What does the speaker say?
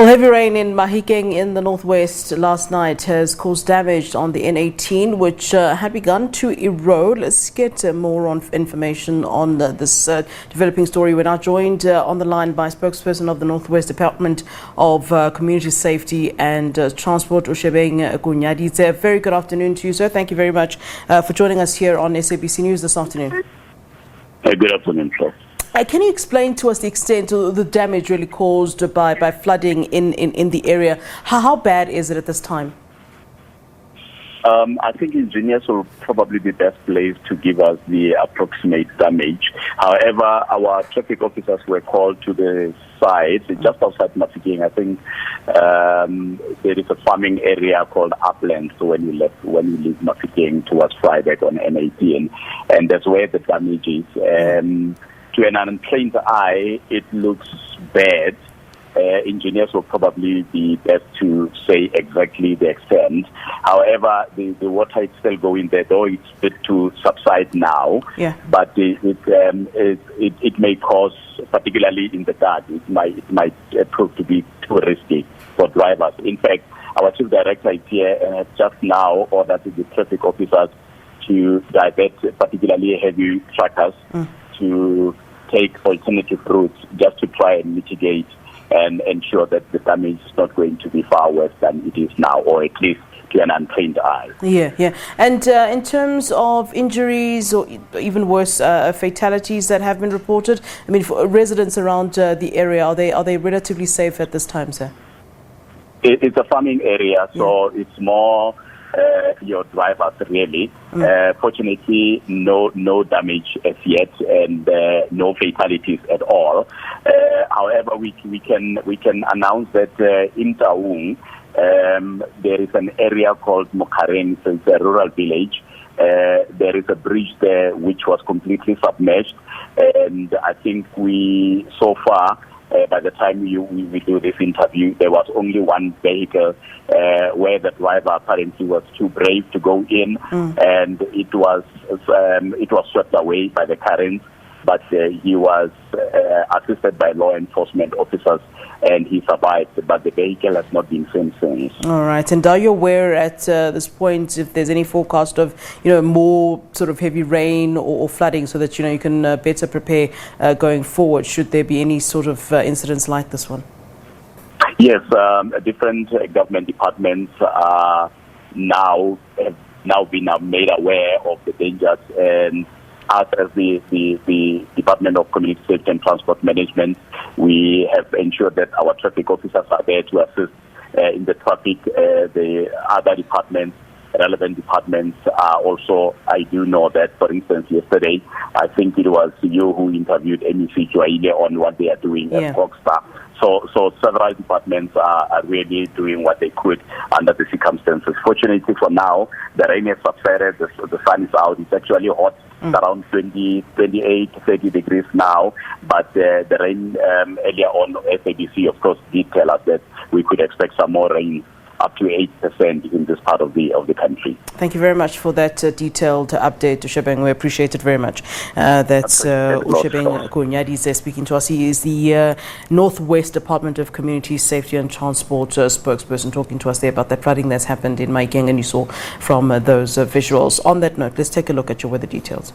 Well, heavy rain in Mahikeng in the northwest last night has caused damage on the N18, which had begun to erode. Let's get more on information on this developing story. We're now joined on the line by Spokesperson of the Northwest Department of Community Safety and Transport, Oshebeng Koonyaditse. Very good afternoon to you, sir. Thank you very much for joining us here on SABC News this afternoon. Good afternoon, sir. Can you explain to us the extent of the damage really caused by flooding in the area? How bad is it at this time? I think engineers will probably be best placed to give us the approximate damage. However, our traffic officers were called to the site just outside Mahikeng. I think there is a farming area called Upland. So when you leave Mahikeng towards Friday on N18, and that's where the damage is. To an untrained eye, it looks bad. Engineers will probably be best to say exactly the extent. However, the water is still going there, though it's fit to subside now. Yeah. But it may cause, particularly in the dark, it might prove to be too risky for drivers. In fact, our chief director is here just now ordered the traffic officers to divert, particularly heavy truckers, to take alternative routes just to try and mitigate and ensure that the damage is not going to be far worse than it is now, or at least to an untrained eye. Yeah. And in terms of injuries or even worse, fatalities that have been reported, I mean, for residents around the area, are they relatively safe at this time, sir? It's a farming area, so it's more your drivers really. Fortunately, no damage as yet, and no fatalities at all. However, we can announce that in Taung there is an area called Mokareng, so it's a rural village. There is a bridge there which was completely submerged, and I think so far, by the time we do this interview, there was only one vehicle where the driver apparently was too brave to go in, and it was swept away by the currents. But he was assisted by law enforcement officers, and he survived. But the vehicle has not been seen since. All right. And are you aware at this point if there's any forecast of more sort of heavy rain or flooding, so that you can better prepare going forward? Should there be any sort of incidents like this one? Yes, different government departments have now been made aware of the dangers, and us as the Department of Community Safety and Transport Management, we have ensured that our traffic officers are there to assist in the traffic. The other departments, relevant departments, are also. I do know that, for instance, yesterday, I think it was you who interviewed MEC Joaile on what they are doing at Cogstar. So several departments are really doing what they could under the circumstances. Fortunately for now, the rain has subsided, the sun is out. It's actually hot, around 28, 30 degrees now. But the rain earlier on, SABC, of course, did tell us that we could expect some more rain, up to 8% in this part of the country. Thank you very much for that detailed update, Oshebeng. We appreciate it very much. That's Oshebeng Koonyaditse speaking to us. He is the Northwest Department of Community Safety and Transport spokesperson, talking to us there about that flooding that's happened in Mahikeng, and you saw from those visuals. On that note, let's take a look at your weather details.